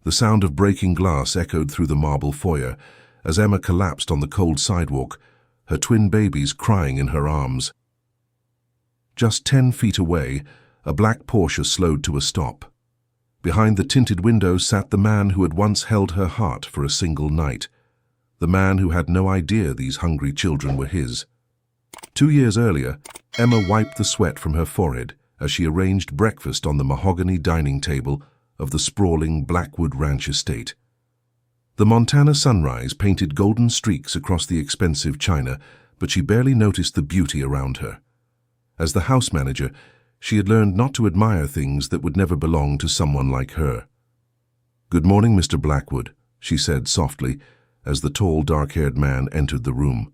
The sound of breaking glass echoed through the marble foyer as Emma collapsed on the cold sidewalk, her twin babies crying in her arms. Just 10 feet away, a black Porsche slowed to a stop. Behind the tinted window sat the man who had once held her heart for a single night, the man who had no idea these hungry children were his. 2 years earlier, Emma wiped the sweat from her forehead as she arranged breakfast on the mahogany dining table of the sprawling Blackwood Ranch estate. The Montana sunrise painted golden streaks across the expensive china, but she barely noticed the beauty around her. As the house manager, she had learned not to admire things that would never belong to someone like her. "Good morning, Mr. Blackwood," she said softly as the tall, dark-haired man entered the room.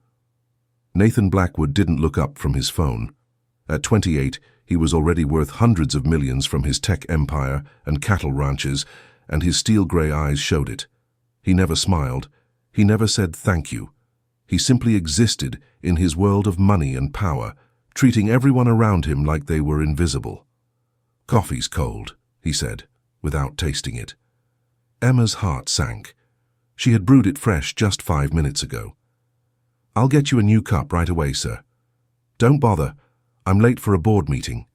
Nathan Blackwood didn't look up from his phone. At 28, he was already worth hundreds of millions from his tech empire and cattle ranches, and his steel-gray eyes showed it. He never smiled. He never said thank you. He simply existed in his world of money and power, treating everyone around him like they were invisible. "Coffee's cold," he said, without tasting it. Emma's heart sank. She had brewed it fresh just 5 minutes ago. "I'll get you a new cup right away, sir." "Don't bother. I'm late for a board meeting."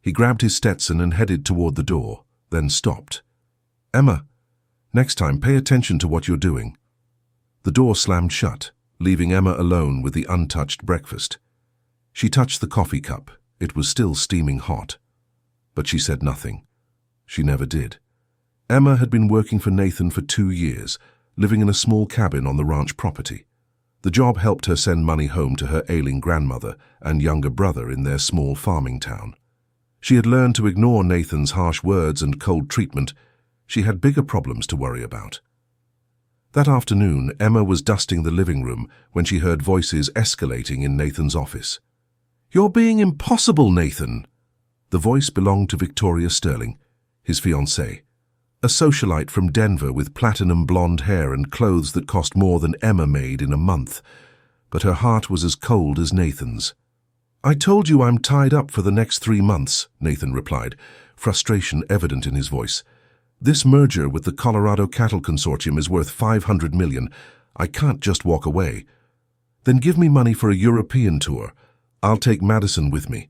He grabbed his Stetson and headed toward the door, then stopped. "Emma, next time pay attention to what you're doing." The door slammed shut, leaving Emma alone with the untouched breakfast. She touched the coffee cup. It was still steaming hot. But she said nothing. She never did. Emma had been working for Nathan for 2 years, living in a small cabin on the ranch property. The job helped her send money home to her ailing grandmother and younger brother in their small farming town. She had learned to ignore Nathan's harsh words and cold treatment. She had bigger problems to worry about. That afternoon, Emma was dusting the living room when she heard voices escalating in Nathan's office. "You're being impossible, Nathan!" The voice belonged to Victoria Sterling, his fiancée, a socialite from Denver with platinum blonde hair and clothes that cost more than Emma made in a month. But her heart was as cold as Nathan's. "I told you I'm tied up for the next 3 months, Nathan replied, frustration evident in his voice. "This merger with the Colorado Cattle Consortium is worth $500 million. I can't just walk away." "Then give me money for a European tour. I'll take Madison with me.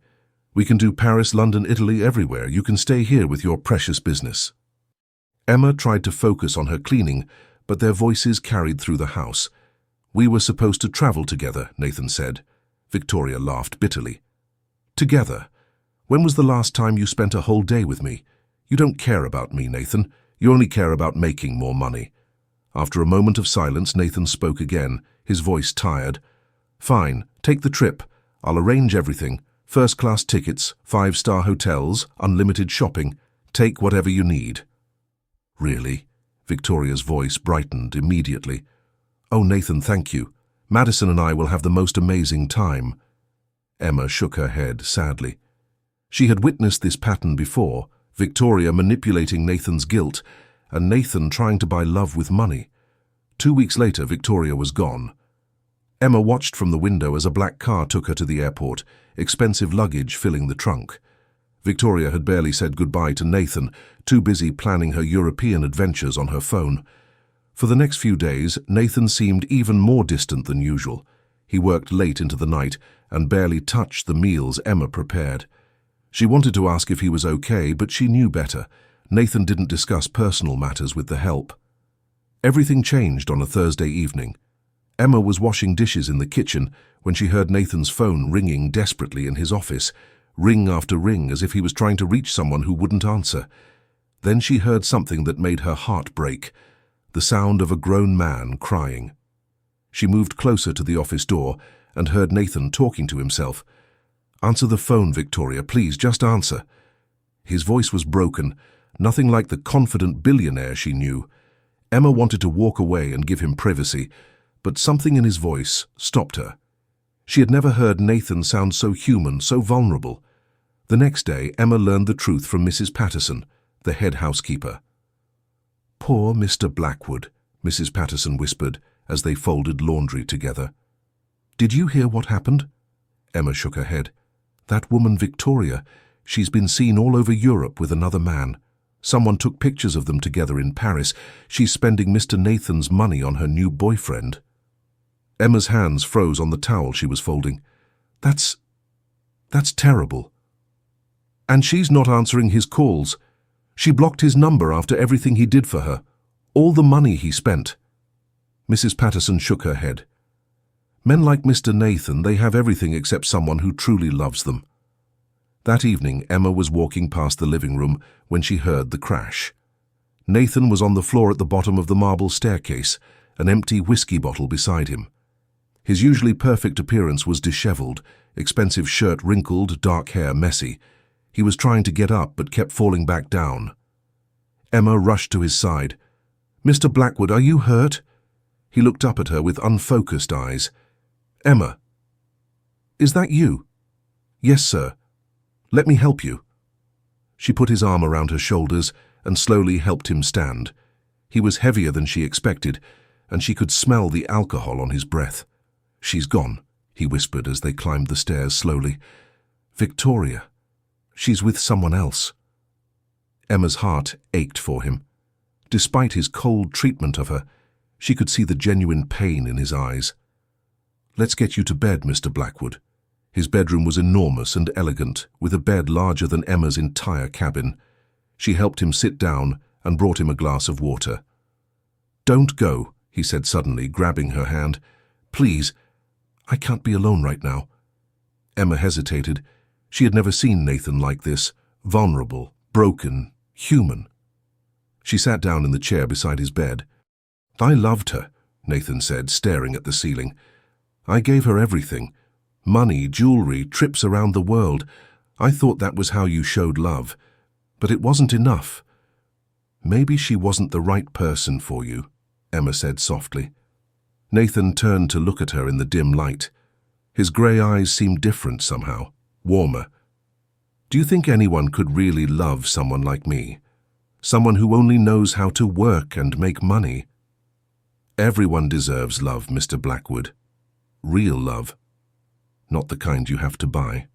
We can do Paris, London, Italy, everywhere. You can stay here with your precious business." Emma tried to focus on her cleaning, but their voices carried through the house. "We were supposed to travel together," Nathan said. Victoria laughed bitterly. "Together? When was the last time you spent a whole day with me? You don't care about me, Nathan. You only care about making more money." After a moment of silence, Nathan spoke again, his voice tired. "Fine, take the trip. I'll arrange everything. First-class tickets, 5-star hotels, unlimited shopping. Take whatever you need." "Really?" Victoria's voice brightened immediately. "Oh, Nathan, thank you. Madison and I will have the most amazing time." Emma shook her head sadly. She had witnessed this pattern before, Victoria manipulating Nathan's guilt, and Nathan trying to buy love with money. 2 weeks later, Victoria was gone. Emma watched from the window as a black car took her to the airport, expensive luggage filling the trunk. Victoria had barely said goodbye to Nathan, too busy planning her European adventures on her phone. For the next few days, Nathan seemed even more distant than usual. He worked late into the night and barely touched the meals Emma prepared. She wanted to ask if he was okay, but she knew better. Nathan didn't discuss personal matters with the help. Everything changed on a Thursday evening. Emma was washing dishes in the kitchen when she heard Nathan's phone ringing desperately in his office, ring after ring as if he was trying to reach someone who wouldn't answer. Then she heard something that made her heart break, the sound of a grown man crying. She moved closer to the office door and heard Nathan talking to himself. "Answer the phone, Victoria, please, just answer." His voice was broken, nothing like the confident billionaire she knew. Emma wanted to walk away and give him privacy, but something in his voice stopped her. She had never heard Nathan sound so human, so vulnerable. The next day, Emma learned the truth from Mrs. Patterson, the head housekeeper. "Poor Mr. Blackwood," Mrs. Patterson whispered as they folded laundry together. "Did you hear what happened?" Emma shook her head. "That woman Victoria, she's been seen all over Europe with another man. Someone took pictures of them together in Paris. She's spending Mr. Nathan's money on her new boyfriend. Emma's hands froze on the towel she was folding. That's terrible. And she's not answering his calls. She blocked his number after everything he did for her. All the money he spent. Mrs. Patterson shook her head. Men like Mr. Nathan, they have everything except someone who truly loves them. That evening, Emma was walking past the living room when she heard the crash. Nathan was on the floor at the bottom of the marble staircase, an empty whiskey bottle beside him. His usually perfect appearance was disheveled, expensive shirt wrinkled, dark hair messy. He was trying to get up but kept falling back down. Emma rushed to his side. "Mr. Blackwood, are you hurt?" He looked up at her with unfocused eyes. "Emma, is that you?" "Yes, sir. Let me help you." She put his arm around her shoulders and slowly helped him stand. He was heavier than she expected, and she could smell the alcohol on his breath. "She's gone," he whispered as they climbed the stairs slowly. "Victoria. She's with someone else." Emma's heart ached for him. Despite his cold treatment of her, she could see the genuine pain in his eyes. "Let's get you to bed, Mr. Blackwood." His bedroom was enormous and elegant, with a bed larger than Emma's entire cabin. She helped him sit down and brought him a glass of water. "Don't go," he said suddenly, grabbing her hand. "Please, I can't be alone right now." Emma hesitated. She had never seen Nathan like this, vulnerable, broken, human. She sat down in the chair beside his bed. "I loved her," Nathan said, staring at the ceiling. "I gave her everything. Money, jewelry, trips around the world. I thought that was how you showed love. But it wasn't enough." "Maybe she wasn't the right person for you," Emma said softly. Nathan turned to look at her in the dim light. His grey eyes seemed different somehow, warmer. "Do you think anyone could really love someone like me? Someone who only knows how to work and make money?" "Everyone deserves love, Mr. Blackwood. Real love. Not the kind you have to buy."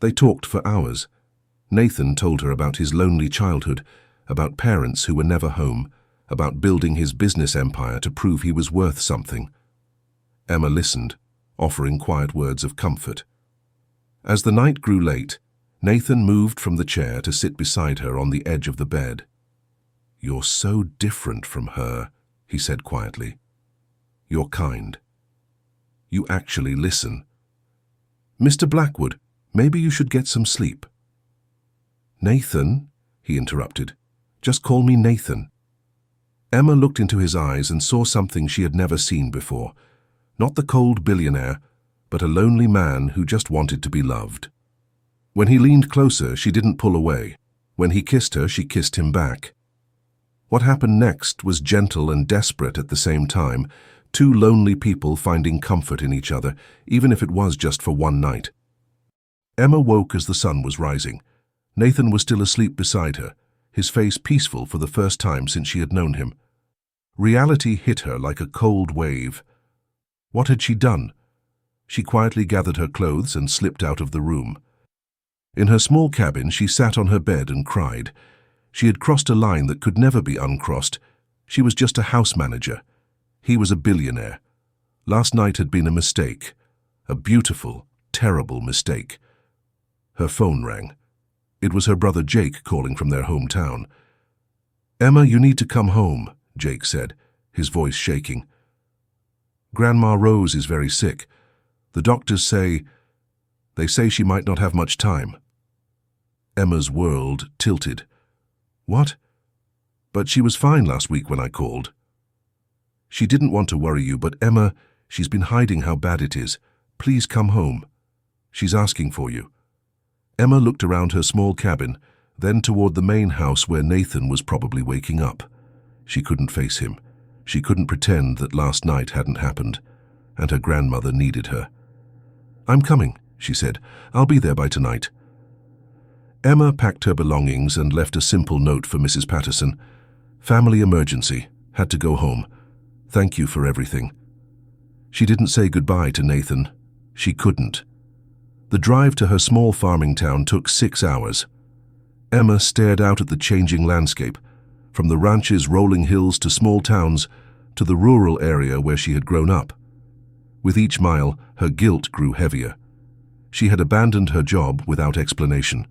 They talked for hours. Nathan told her about his lonely childhood, about parents who were never home, about building his business empire to prove he was worth something. Emma listened, offering quiet words of comfort. As the night grew late, Nathan moved from the chair to sit beside her on the edge of the bed. "You're so different from her," he said quietly. "You're kind. You actually listen. Mr. Blackwood, maybe you should get some sleep." "Nathan," he interrupted. "Just call me Nathan." Emma looked into his eyes and saw something she had never seen before. Not the cold billionaire, but a lonely man who just wanted to be loved. When he leaned closer, she didn't pull away. When he kissed her, she kissed him back. What happened next was gentle and desperate at the same time, two lonely people finding comfort in each other, even if it was just for one night. Emma woke as the sun was rising. Nathan was still asleep beside her, his face peaceful for the first time since she had known him. Reality hit her like a cold wave. What had she done? She quietly gathered her clothes and slipped out of the room. In her small cabin, she sat on her bed and cried. She had crossed a line that could never be uncrossed. She was just a house manager. He was a billionaire. Last night had been a mistake. A beautiful, terrible mistake. Her phone rang. It was her brother Jake calling from their hometown. "Emma, you need to come home," Jake said, his voice shaking. "Grandma Rose is very sick. The doctors say she might not have much time." Emma's world tilted. "What? But she was fine last week when I called." "She didn't want to worry you, but Emma, she's been hiding how bad it is. Please come home. She's asking for you." Emma looked around her small cabin, then toward the main house where Nathan was probably waking up. She couldn't face him. She couldn't pretend that last night hadn't happened, and her grandmother needed her. "I'm coming," she said. "I'll be there by tonight." Emma packed her belongings and left a simple note for Mrs. Patterson. "Family emergency. Had to go home. Thank you for everything." She didn't say goodbye to Nathan. She couldn't. The drive to her small farming town took 6 hours. Emma stared out at the changing landscape, from the ranches' rolling hills to small towns to the rural area where she had grown up. With each mile, her guilt grew heavier. She had abandoned her job without explanation.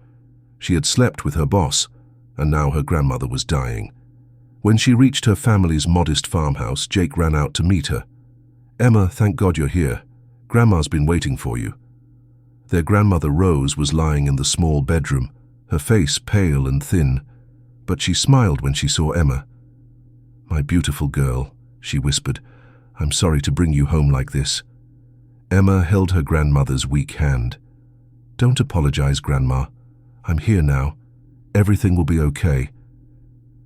She had slept with her boss, and now her grandmother was dying. When she reached her family's modest farmhouse, Jake ran out to meet her. "Emma, thank God you're here. Grandma's been waiting for you." Their grandmother Rose was lying in the small bedroom, her face pale and thin, but she smiled when she saw Emma. "My beautiful girl," she whispered, "I'm sorry to bring you home like this." Emma held her grandmother's weak hand. "Don't apologize, Grandma. I'm here now. Everything will be okay."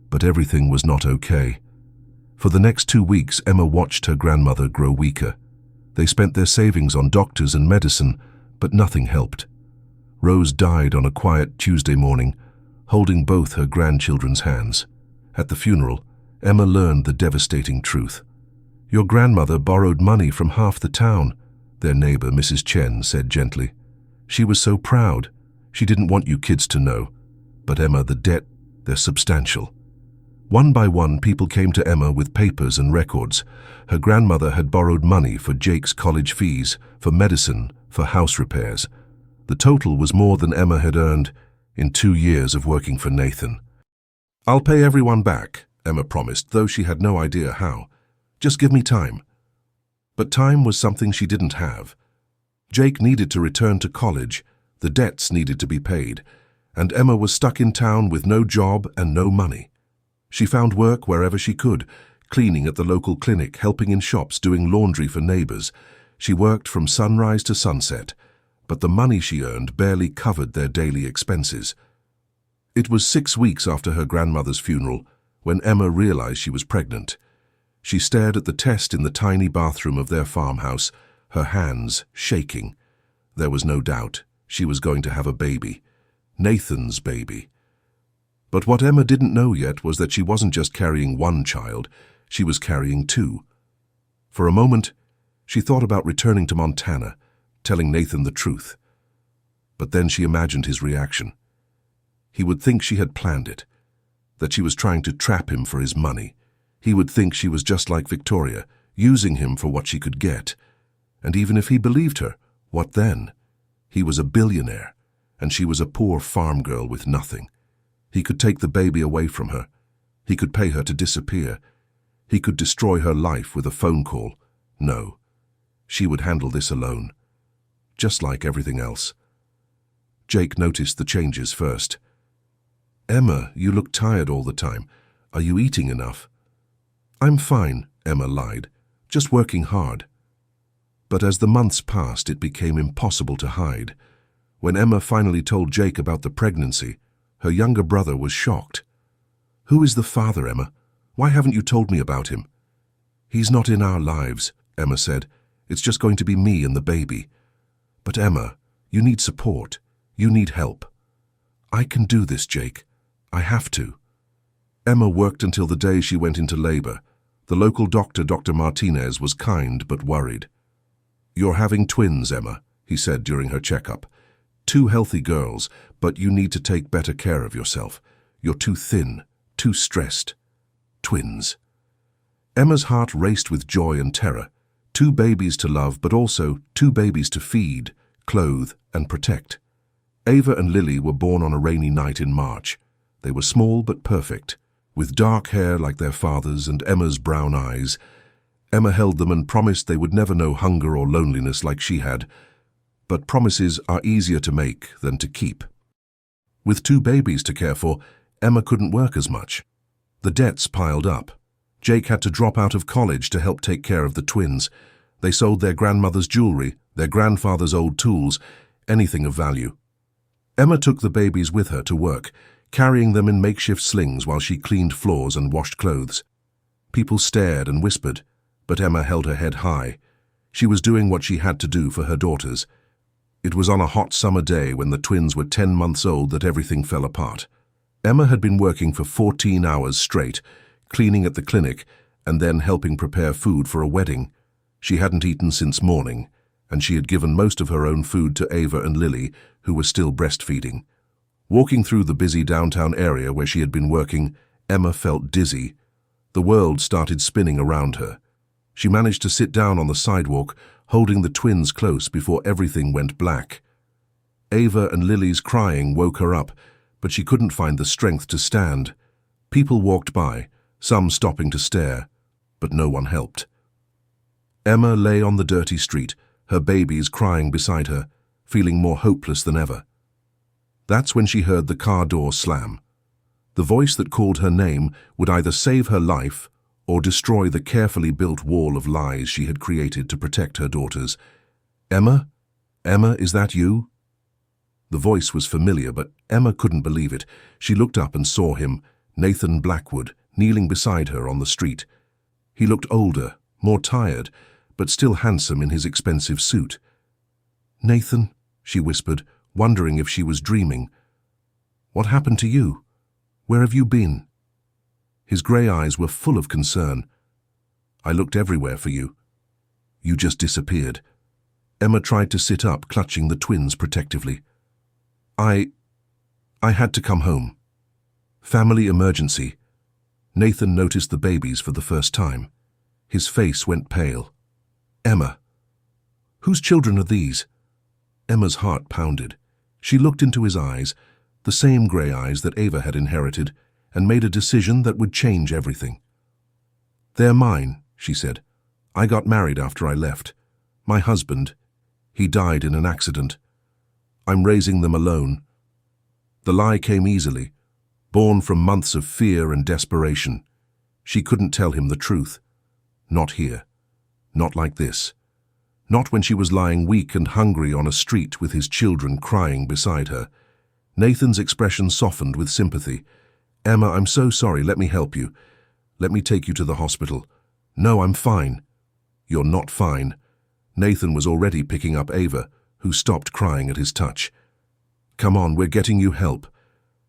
But everything was not okay. For the next 2 weeks, Emma watched her grandmother grow weaker. They spent their savings on doctors and medicine, but nothing helped. Rose died on a quiet Tuesday morning, holding both her grandchildren's hands. At the funeral, Emma learned the devastating truth. "Your grandmother borrowed money from half the town," their neighbor, Mrs. Chen, said gently. "She was so proud. She didn't want you kids to know. But Emma, the debt, they're substantial." One by one, people came to Emma with papers and records. Her grandmother had borrowed money for Jake's college fees, for medicine, for house repairs. The total was more than Emma had earned in 2 years of working for Nathan. "I'll pay everyone back," Emma promised, though she had no idea how. "Just give me time." But time was something she didn't have. Jake needed to return to college, the debts needed to be paid, and Emma was stuck in town with no job and no money. She found work wherever she could, cleaning at the local clinic, helping in shops, doing laundry for neighbors. She worked from sunrise to sunset, but the money she earned barely covered their daily expenses. It was 6 weeks after her grandmother's funeral when Emma realized she was pregnant. She stared at the test in the tiny bathroom of their farmhouse, her hands shaking. There was no doubt she was going to have a baby, Nathan's baby. But what Emma didn't know yet was that she wasn't just carrying one child, she was carrying 2. For a moment, she thought about returning to Montana, telling Nathan the truth. But then she imagined his reaction. He would think she had planned it, that she was trying to trap him for his money. He would think she was just like Victoria, using him for what she could get. And even if he believed her, what then? He was a billionaire, and she was a poor farm girl with nothing. He could take the baby away from her. He could pay her to disappear. He could destroy her life with a phone call. No, she would handle this alone, just like everything else. Jake noticed the changes first. "Emma, you look tired all the time. Are you eating enough?" "I'm fine," Emma lied, "just working hard." But as the months passed, it became impossible to hide. When Emma finally told Jake about the pregnancy, her younger brother was shocked. "Who is the father, Emma? Why haven't you told me about him?" "He's not in our lives," Emma said. "It's just going to be me and the baby." "But Emma, you need support. You need help." "I can do this, Jake. I have to." Emma worked until the day she went into labor. The local doctor, Dr. Martinez, was kind but worried. "You're having twins, Emma," he said during her checkup. "2 healthy girls, but you need to take better care of yourself. You're too thin, too stressed. Twins." Emma's heart raced with joy and terror. 2 babies to love, but also 2 babies to feed, clothe, and protect. Ava and Lily were born on a rainy night in March. They were small but perfect, with dark hair like their father's and Emma's brown eyes. Emma held them and promised they would never know hunger or loneliness like she had. But promises are easier to make than to keep. With 2 babies to care for, Emma couldn't work as much. The debts piled up. Jake had to drop out of college to help take care of the twins. They sold their grandmother's jewelry, their grandfather's old tools, anything of value. Emma took the babies with her to work, carrying them in makeshift slings while she cleaned floors and washed clothes. People stared and whispered, but Emma held her head high. She was doing what she had to do for her daughters. It was on a hot summer day when the twins were 10 months old that everything fell apart. Emma had been working for 14 hours straight, cleaning at the clinic and then helping prepare food for a wedding. She hadn't eaten since morning, and she had given most of her own food to Ava and Lily, who were still breastfeeding. Walking through the busy downtown area where she had been working, Emma felt dizzy. The world started spinning around her. She managed to sit down on the sidewalk, holding the twins close before everything went black. Ava and Lily's crying woke her up, but she couldn't find the strength to stand. People walked by, some stopping to stare, but no one helped. Emma lay on the dirty street, her babies crying beside her, feeling more hopeless than ever. That's when she heard the car door slam. The voice that called her name would either save her life or destroy the carefully built wall of lies she had created to protect her daughters. "Emma? Emma, is that you?" The voice was familiar, but Emma couldn't believe it. She looked up and saw him, Nathan Blackwood, kneeling beside her on the street. He looked older, more tired, but still handsome in his expensive suit. "Nathan," she whispered, wondering if she was dreaming. "What happened to you? Where have you been?" His grey eyes were full of concern. "I looked everywhere for you. You just disappeared." Emma tried to sit up, clutching the twins protectively. I had to come home. Family emergency." Nathan noticed the babies for the first time. His face went pale. "Emma, whose children are these?" Emma's heart pounded. She looked into his eyes, the same grey eyes that Ava had inherited, and made a decision that would change everything. "They're mine," she said. "I got married after I left. My husband, he died in an accident. I'm raising them alone." The lie came easily, born from months of fear and desperation. She couldn't tell him the truth. Not here. Not like this. Not when she was lying weak and hungry on a street with his children crying beside her. Nathan's expression softened with sympathy. "Emma, I'm so sorry. Let me help you. Let me take you to the hospital." "No, I'm fine." "You're not fine." Nathan was already picking up Ava, who stopped crying at his touch. "Come on, we're getting you help."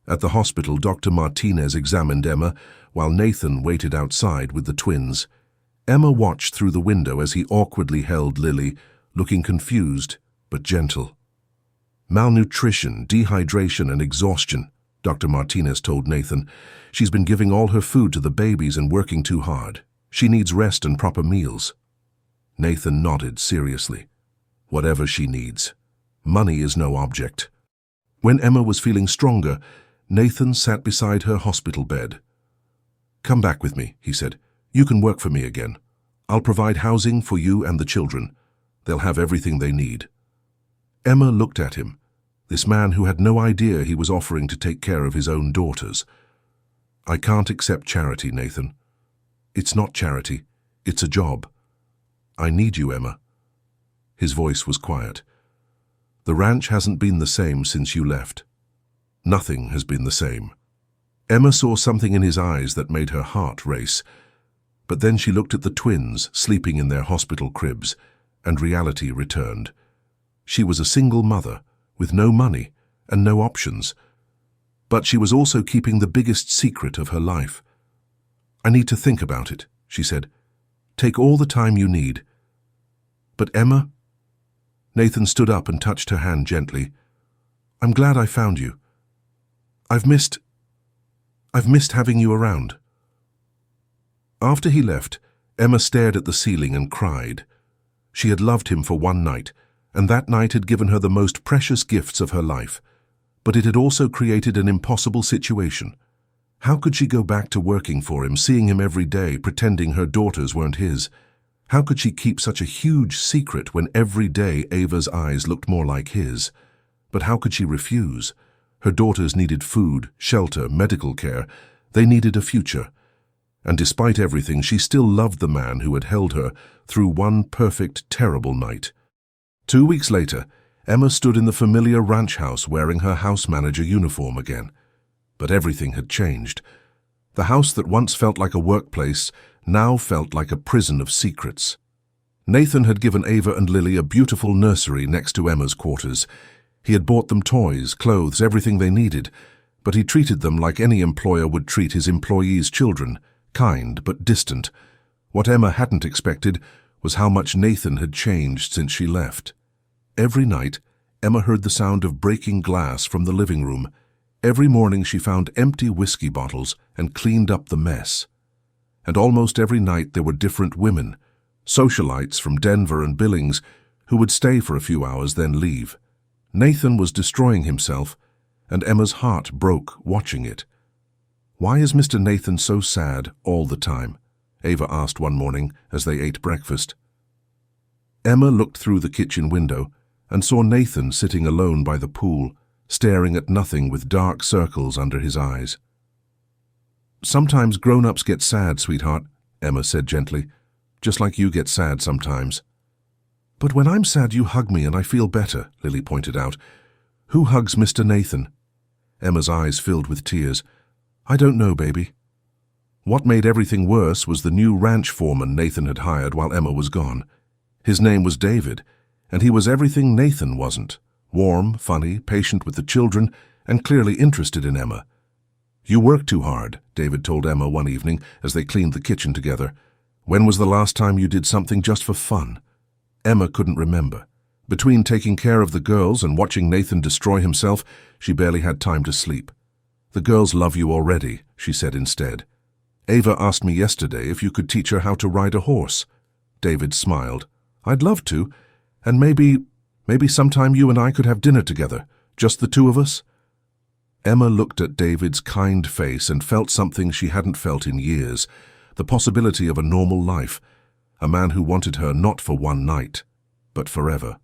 At the hospital, Dr. Martinez examined Emma, while Nathan waited outside with the twins. Emma watched through the window as he awkwardly held Lily, looking confused but gentle. "Malnutrition, dehydration, and exhaustion," Dr. Martinez told Nathan. "She's been giving all her food to the babies and working too hard. She needs rest and proper meals." Nathan nodded seriously. "Whatever she needs. Money is no object." When Emma was feeling stronger, Nathan sat beside her hospital bed. "Come back with me," he said. "You can work for me again. I'll provide housing for you and the children. They'll have everything they need." Emma looked at him, this man who had no idea he was offering to take care of his own daughters. "I can't accept charity, Nathan. It's not charity. It's a job. I need you, Emma." His voice was quiet. "The ranch hasn't been the same since you left. Nothing has been the same." Emma saw something in his eyes that made her heart race. But then she looked at the twins sleeping in their hospital cribs, and reality returned. She was a single mother, with no money and no options. But she was also keeping the biggest secret of her life. "I need to think about it," she said. "Take all the time you need." "But Emma?" Nathan stood up and touched her hand gently. "I'm glad I found you. I've missed having you around." After he left, Emma stared at the ceiling and cried. She had loved him for one night, and that night had given her the most precious gifts of her life. But it had also created an impossible situation. How could she go back to working for him, seeing him every day, pretending her daughters weren't his? How could she keep such a huge secret when every day Ava's eyes looked more like his? But how could she refuse? Her daughters needed food, shelter, medical care. They needed a future. And despite everything, she still loved the man who had held her through one perfect, terrible night. 2 weeks later, Emma stood in the familiar ranch house wearing her house manager uniform again. But everything had changed. The house that once felt like a workplace now felt like a prison of secrets. Nathan had given Ava and Lily a beautiful nursery next to Emma's quarters. He had bought them toys, clothes, everything they needed, but he treated them like any employer would treat his employees' children, kind but distant. What Emma hadn't expected was how much Nathan had changed since she left. Every night, Emma heard the sound of breaking glass from the living room. Every morning she found empty whiskey bottles and cleaned up the mess. And almost every night there were different women, socialites from Denver and Billings, who would stay for a few hours then leave. Nathan was destroying himself, and Emma's heart broke watching it. "Why is Mr. Nathan so sad all the time?" Ava asked one morning as they ate breakfast. Emma looked through the kitchen window and saw Nathan sitting alone by the pool, staring at nothing with dark circles under his eyes. "Sometimes grown-ups get sad, sweetheart," Emma said gently, "just like you get sad sometimes." "But when I'm sad you hug me and I feel better," Lily pointed out. "Who hugs Mr. Nathan?" Emma's eyes filled with tears. "I don't know, baby." What made everything worse was the new ranch foreman Nathan had hired while Emma was gone. His name was David, and he was everything Nathan wasn't. Warm, funny, patient with the children, and clearly interested in Emma. "You work too hard," David told Emma one evening as they cleaned the kitchen together. "When was the last time you did something just for fun?" Emma couldn't remember. Between taking care of the girls and watching Nathan destroy himself, she barely had time to sleep. "The girls love you already," she said instead. "Ava asked me yesterday if you could teach her how to ride a horse." David smiled. "I'd love to, and maybe sometime you and I could have dinner together, just the two of us." Emma looked at David's kind face and felt something she hadn't felt in years, the possibility of a normal life, a man who wanted her not for one night, but forever.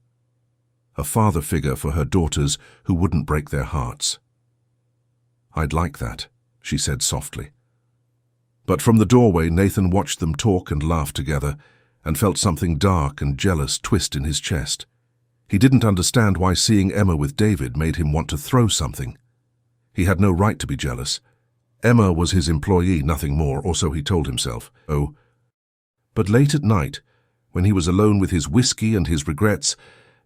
A father figure for her daughters who wouldn't break their hearts. "I'd like that," she said softly. But from the doorway, Nathan watched them talk and laugh together and felt something dark and jealous twist in his chest. He didn't understand why seeing Emma with David made him want to throw something. He had no right to be jealous. Emma was his employee, nothing more, or so he told himself. But late at night, when he was alone with his whiskey and his regrets,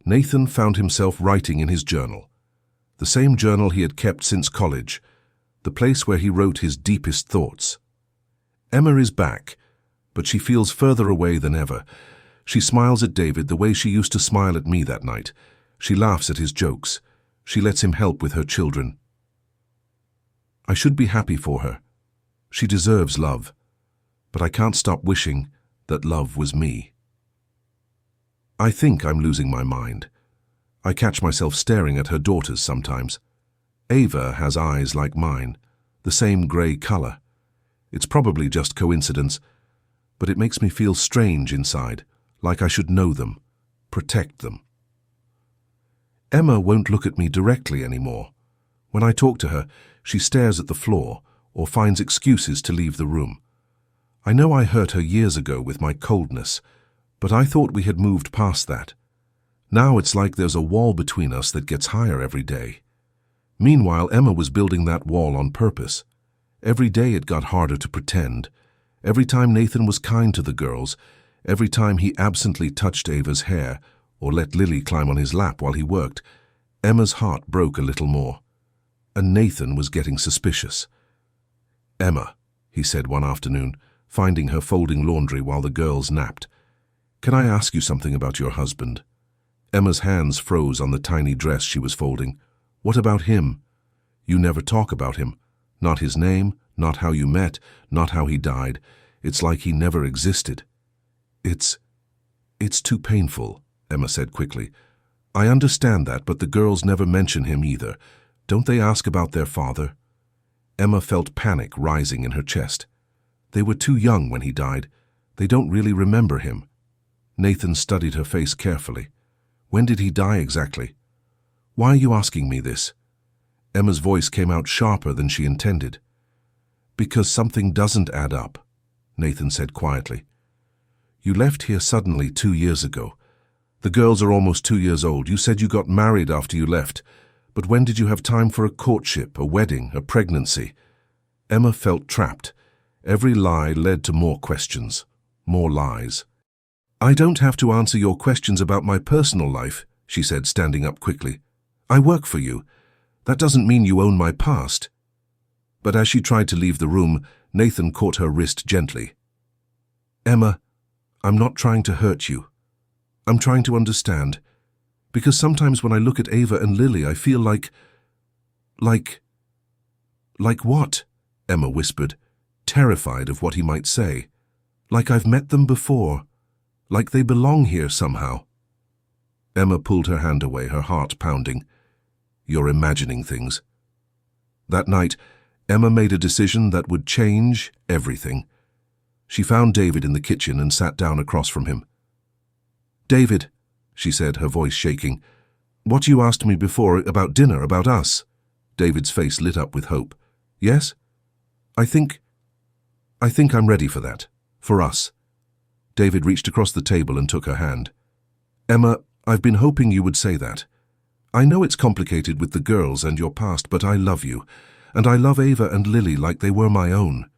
Nathan found himself writing in his journal. The same journal he had kept since college, the place where he wrote his deepest thoughts. Emma is back, but she feels further away than ever. She smiles at David the way she used to smile at me that night. She laughs at his jokes. She lets him help with her children. I should be happy for her. She deserves love, but I can't stop wishing that love was me. I think I'm losing my mind. I catch myself staring at her daughters sometimes. Ava has eyes like mine, the same grey colour. It's probably just coincidence, but it makes me feel strange inside, like I should know them, protect them. Emma won't look at me directly anymore. When I talk to her, she stares at the floor or finds excuses to leave the room. I know I hurt her years ago with my coldness, but I thought we had moved past that. Now it's like there's a wall between us that gets higher every day. Meanwhile, Emma was building that wall on purpose. Every day it got harder to pretend. Every time Nathan was kind to the girls, every time he absently touched Ava's hair or let Lily climb on his lap while he worked, Emma's heart broke a little more. And Nathan was getting suspicious. "Emma," he said one afternoon, finding her folding laundry while the girls napped, "can I ask you something about your husband?" Emma's hands froze on the tiny dress she was folding. "What about him? You never talk about him. Not his name, not how you met, not how he died. It's like he never existed." It's too painful," Emma said quickly. "I understand that, but the girls never mention him either. Don't they ask about their father?" Emma felt panic rising in her chest. They were too young when he died. They don't really remember him. Nathan studied her face carefully. "When did he die exactly?" "Why are you asking me this?" Emma's voice came out sharper than she intended. "Because something doesn't add up," Nathan said quietly. "You left here suddenly 2 years ago. The girls are almost 2 years old. You said you got married after you left. But when did you have time for a courtship, a wedding, a pregnancy?" Emma felt trapped. Every lie led to more questions, more lies. "I don't have to answer your questions about my personal life," she said, standing up quickly. "I work for you. That doesn't mean you own my past." But as she tried to leave the room, Nathan caught her wrist gently. "Emma, I'm not trying to hurt you. I'm trying to understand. Because sometimes when I look at Ava and Lily, I feel like Like what? Emma whispered, terrified of what he might say. Like I've met them before. Like they belong here somehow. Emma pulled her hand away, her heart pounding. You're imagining things. That night, Emma made a decision that would change everything. She found David in the kitchen and sat down across from him. David, she said, her voice shaking, what you asked me before about dinner, about us. David's face lit up with hope. Yes? I think I'm ready for that. For us. David reached across the table and took her hand. Emma, I've been hoping you would say that. I know it's complicated with the girls and your past, but I love you. And I love Ava and Lily like they were my own.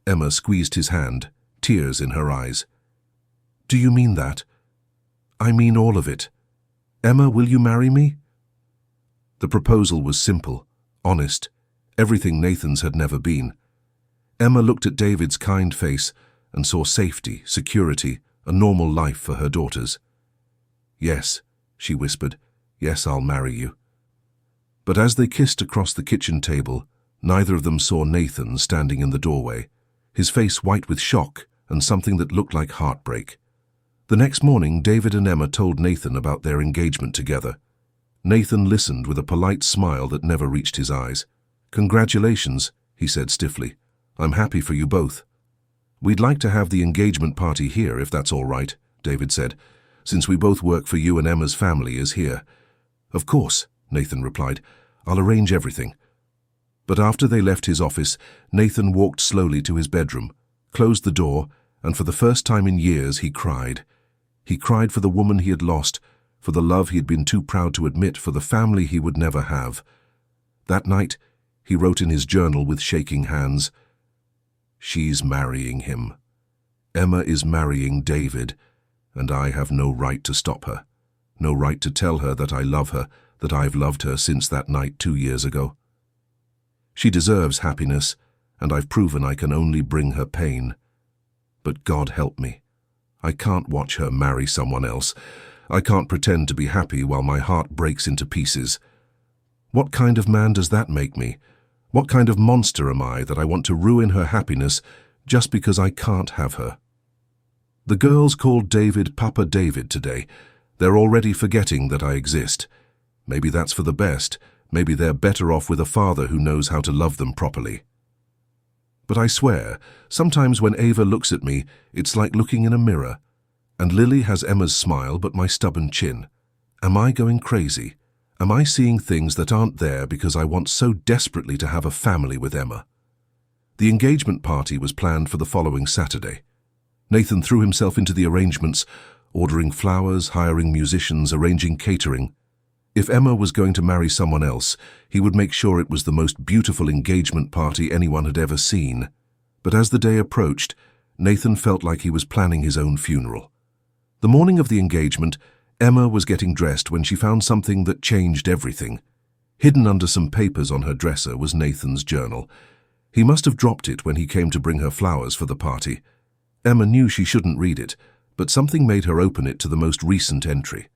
Emma squeezed his hand, tears in her eyes. Do you mean that? I mean all of it. Emma, will you marry me? The proposal was simple, honest, everything Nathan's had never been. Emma looked at David's kind face and saw safety, security, a normal life for her daughters. Yes, she whispered, yes, I'll marry you. But as they kissed across the kitchen table, neither of them saw Nathan standing in the doorway, his face white with shock and something that looked like heartbreak. The next morning, David and Emma told Nathan about their engagement together. Nathan listened with a polite smile that never reached his eyes. Congratulations, he said stiffly. I'm happy for you both. We'd like to have the engagement party here, if that's all right, David said, since we both work for you and Emma's family is here. Of course, Nathan replied. I'll arrange everything. But after they left his office, Nathan walked slowly to his bedroom, closed the door, and for the first time in years he cried. He cried for the woman he had lost, for the love he had been too proud to admit, for the family he would never have. That night, he wrote in his journal with shaking hands, She's marrying him. Emma is marrying David, and I have no right to stop her, no right to tell her that I love her, that I've loved her since that night 2 years ago. She deserves happiness, and I've proven I can only bring her pain. But God help me. I can't watch her marry someone else. I can't pretend to be happy while my heart breaks into pieces. What kind of man does that make me? What kind of monster am I that I want to ruin her happiness just because I can't have her? The girls called David Papa David today. They're already forgetting that I exist. Maybe that's for the best. Maybe they're better off with a father who knows how to love them properly. But I swear, sometimes when Ava looks at me, it's like looking in a mirror. And Lily has Emma's smile but my stubborn chin. Am I going crazy? Am I seeing things that aren't there because I want so desperately to have a family with Emma? The engagement party was planned for the following Saturday. Nathan threw himself into the arrangements, ordering flowers, hiring musicians, arranging catering. If Emma was going to marry someone else, he would make sure it was the most beautiful engagement party anyone had ever seen. But as the day approached, Nathan felt like he was planning his own funeral. The morning of the engagement, Emma was getting dressed when she found something that changed everything. Hidden under some papers on her dresser was Nathan's journal. He must have dropped it when he came to bring her flowers for the party. Emma knew she shouldn't read it, but something made her open it to the most recent entry.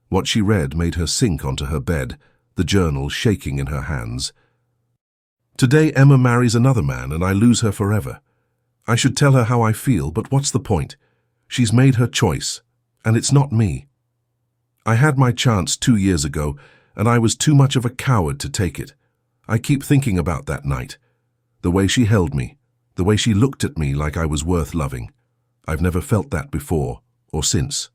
What she read made her sink onto her bed, the journal shaking in her hands. Today Emma marries another man and I lose her forever. I should tell her how I feel, but what's the point? She's made her choice, and it's not me. I had my chance 2 years ago, and I was too much of a coward to take it. I keep thinking about that night. The way she held me, the way she looked at me like I was worth loving. I've never felt that before or since.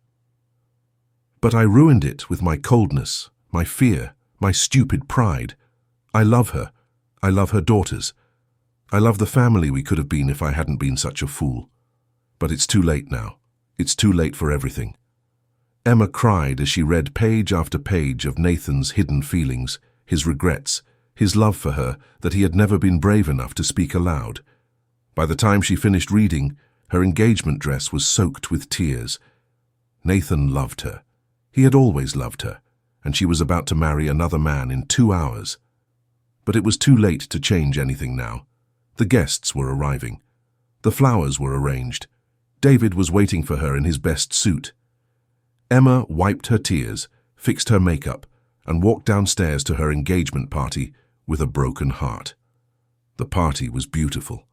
But I ruined it with my coldness, my fear, my stupid pride. I love her. I love her daughters. I love the family we could have been if I hadn't been such a fool. But it's too late now. It's too late for everything. Emma cried as she read page after page of Nathan's hidden feelings, his regrets, his love for her that he had never been brave enough to speak aloud. By the time she finished reading, her engagement dress was soaked with tears. Nathan loved her. He had always loved her, and she was about to marry another man in 2 hours. But it was too late to change anything now. The guests were arriving. The flowers were arranged. David was waiting for her in his best suit. Emma wiped her tears, fixed her makeup, and walked downstairs to her engagement party with a broken heart. The party was beautiful.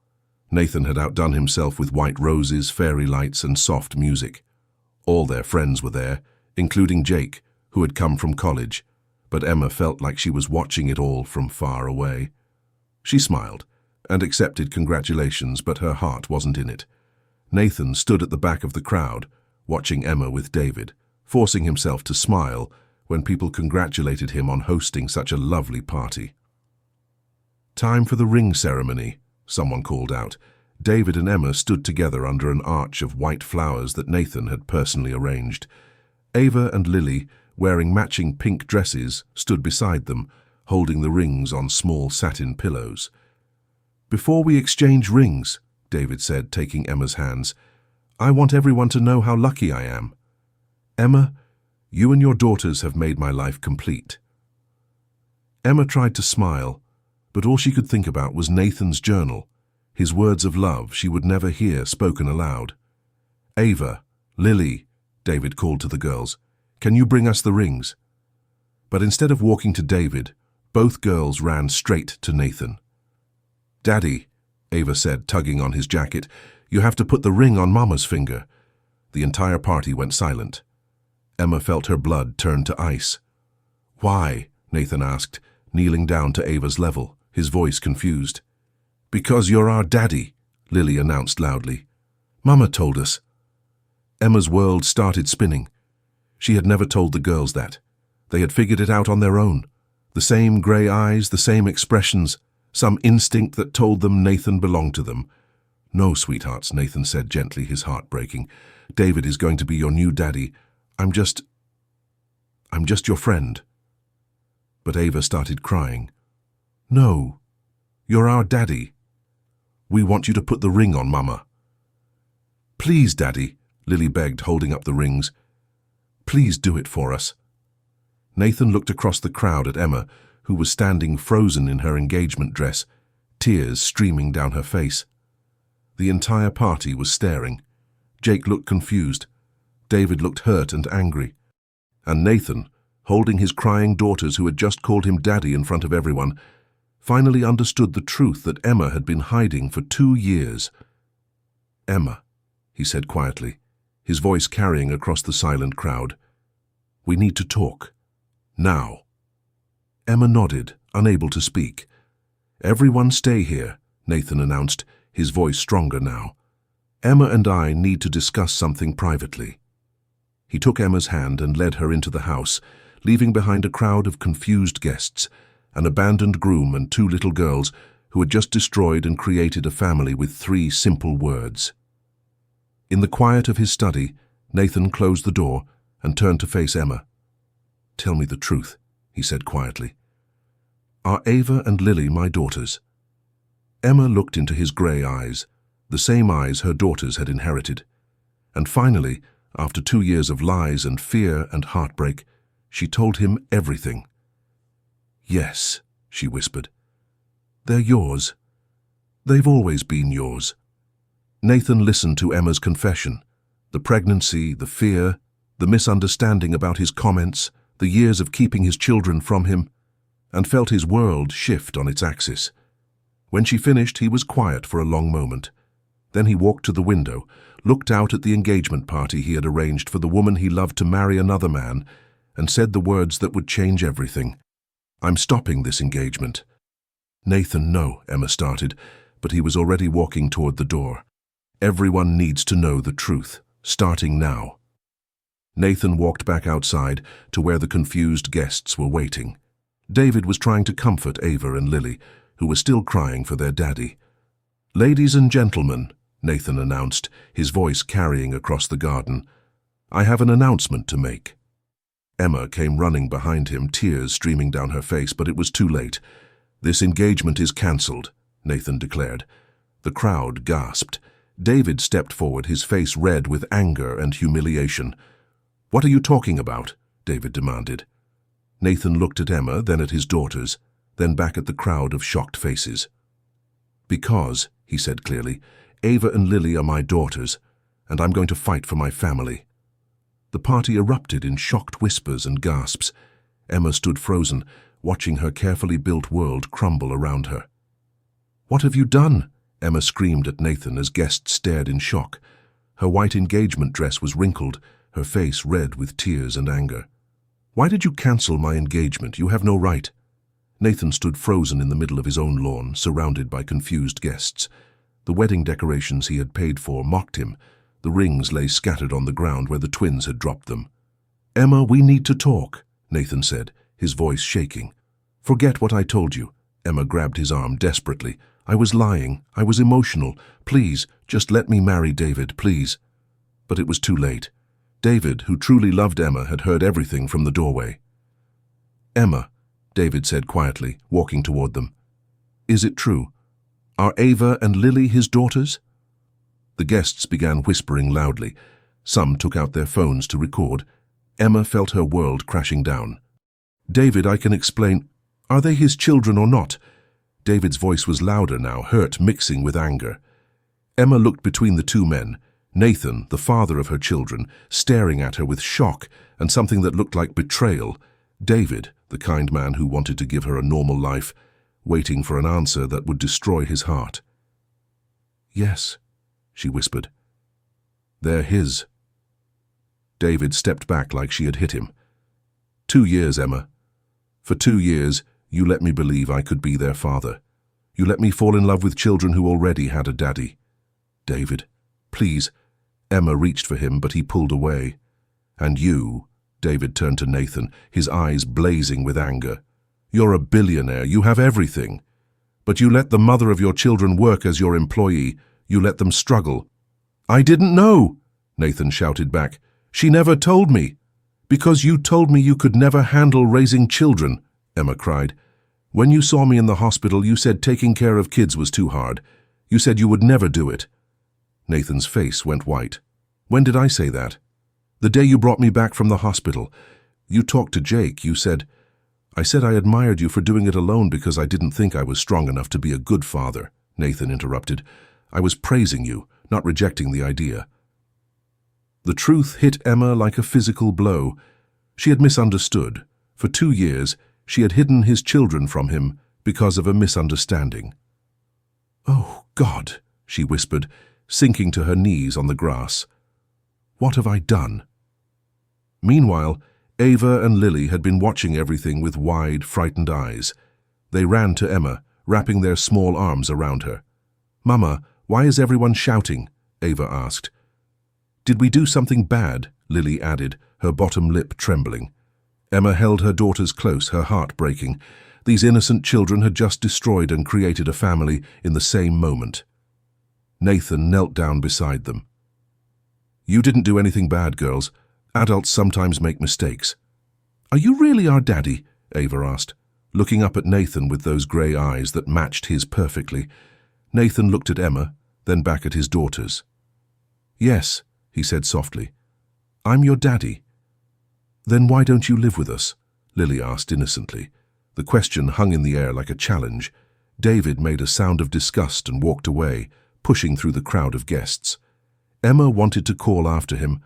Nathan had outdone himself with white roses, fairy lights, and soft music. All their friends were there, including Jake, who had come from college, but Emma felt like she was watching it all from far away. She smiled and accepted congratulations, but her heart wasn't in it. Nathan stood at the back of the crowd, watching Emma with David, forcing himself to smile when people congratulated him on hosting such a lovely party. "Time for the ring ceremony," someone called out. David and Emma stood together under an arch of white flowers that Nathan had personally arranged. Ava and Lily, wearing matching pink dresses, stood beside them, holding the rings on small satin pillows. "Before we exchange rings," David said, taking Emma's hands, "I want everyone to know how lucky I am. Emma, you and your daughters have made my life complete." Emma tried to smile, but all she could think about was Nathan's journal, his words of love she would never hear spoken aloud. "Ava, Lily," David called to the girls, "can you bring us the rings?" But instead of walking to David, both girls ran straight to Nathan. "Daddy," Ava said, tugging on his jacket, "you have to put the ring on Mama's finger." The entire party went silent. Emma felt her blood turn to ice. "Why?" Nathan asked, kneeling down to Ava's level, his voice confused. "Because you're our daddy," Lily announced loudly. "Mama told us." Emma's world started spinning. She had never told the girls that. They had figured it out on their own. The same grey eyes, the same expressions, some instinct that told them Nathan belonged to them. "No, sweethearts," Nathan said gently, his heart breaking. "David is going to be your new daddy. I'm just your friend." But Ava started crying. "No, you're our daddy. We want you to put the ring on Mama." "Please, Daddy," Lily begged, holding up the rings. "Please do it for us." Nathan looked across the crowd at Emma, who was standing frozen in her engagement dress, tears streaming down her face. The entire party was staring. Jake looked confused. David looked hurt and angry. And Nathan, holding his crying daughters who had just called him daddy in front of everyone, finally understood the truth that Emma had been hiding for 2 years. "Emma," he said quietly, his voice carrying across the silent crowd, "we need to talk. Now." Emma nodded, unable to speak. "Everyone stay here," Nathan announced, his voice stronger now. "Emma and I need to discuss something privately." He took Emma's hand and led her into the house, leaving behind a crowd of confused guests, an abandoned groom and 2 little girls who had just destroyed and created a family with 3 simple words. In the quiet of his study, Nathan closed the door and turned to face Emma. "Tell me the truth," he said quietly. "Are Ava and Lily my daughters?" Emma looked into his grey eyes, the same eyes her daughters had inherited. And finally, after 2 years of lies and fear and heartbreak, she told him everything. "Yes," she whispered. "They're yours. They've always been yours." Nathan listened to Emma's confession, the pregnancy, the fear, the misunderstanding about his comments, the years of keeping his children from him, and felt his world shift on its axis. When she finished, he was quiet for a long moment. Then he walked to the window, looked out at the engagement party he had arranged for the woman he loved to marry another man, and said the words that would change everything. "I'm stopping this engagement." "Nathan, no," Emma started, but he was already walking toward the door. "Everyone needs to know the truth, starting now." Nathan walked back outside to where the confused guests were waiting. David was trying to comfort Ava and Lily, who were still crying for their daddy. "Ladies and gentlemen," Nathan announced, his voice carrying across the garden, "I have an announcement to make." Emma came running behind him, tears streaming down her face, but it was too late. "This engagement is cancelled," Nathan declared. The crowd gasped. David stepped forward, his face red with anger and humiliation. "What are you talking about?" David demanded. Nathan looked at Emma, then at his daughters, then back at the crowd of shocked faces. "Because," he said clearly, "Ava and Lily are my daughters, and I'm going to fight for my family." The party erupted in shocked whispers and gasps. Emma stood frozen, watching her carefully built world crumble around her. "What have you done?" Emma screamed at Nathan as guests stared in shock. Her white engagement dress was wrinkled, her face red with tears and anger. "Why did you cancel my engagement? You have no right." Nathan stood frozen in the middle of his own lawn, surrounded by confused guests. The wedding decorations he had paid for mocked him. The rings lay scattered on the ground where the twins had dropped them. "Emma, we need to talk," Nathan said, his voice shaking. "Forget what I told you." Emma grabbed his arm desperately. "I was lying. I was emotional. Please, just let me marry David, please." But it was too late. David, who truly loved Emma, had heard everything from the doorway. "Emma," David said quietly, walking toward them. "Is it true? Are Ava and Lily his daughters?" The guests began whispering loudly. Some took out their phones to record. Emma felt her world crashing down. "David, I can explain. Are they his children or not?" David's voice was louder now, hurt mixing with anger. Emma looked between the two men, Nathan, the father of her children, staring at her with shock and something that looked like betrayal. David, the kind man who wanted to give her a normal life, waiting for an answer that would destroy his heart. "Yes," she whispered. "They're his." David stepped back like she had hit him. 2 years, Emma. For 2 years, you let me believe I could be their father. You let me fall in love with children who already had a daddy. David, please. Emma reached for him, but he pulled away. "And you," David turned to Nathan, his eyes blazing with anger. "You're a billionaire. You have everything. But you let the mother of your children work as your employee. You let them struggle." "I didn't know," Nathan shouted back. "She never told me." "Because you told me you could never handle raising children," Emma cried. "When you saw me in the hospital, you said taking care of kids was too hard. You said you would never do it." Nathan's face went white. "When did I say that?" "The day you brought me back from the hospital. You talked to Jake. You said..." "I said I admired you for doing it alone because I didn't think I was strong enough to be a good father," Nathan interrupted. "I was praising you, not rejecting the idea." The truth hit Emma like a physical blow. She had misunderstood. For 2 years, she had hidden his children from him because of a misunderstanding. "Oh, God," she whispered, sinking to her knees on the grass. "What have I done?" Meanwhile, Ava and Lily had been watching everything with wide, frightened eyes. They ran to Emma, wrapping their small arms around her. "Mama, why is everyone shouting?" Ava asked. "Did we do something bad?" Lily added, her bottom lip trembling. Emma held her daughters close, her heart breaking. These innocent children had just destroyed and created a family in the same moment. Nathan knelt down beside them. "You didn't do anything bad, girls. Adults sometimes make mistakes." "Are you really our daddy?" Ava asked, looking up at Nathan with those grey eyes that matched his perfectly. Nathan looked at Emma, then back at his daughters. "Yes," he said softly. "I'm your daddy." "Then why don't you live with us?" Lily asked innocently. The question hung in the air like a challenge. David made a sound of disgust and walked away, pushing through the crowd of guests. Emma wanted to call after him,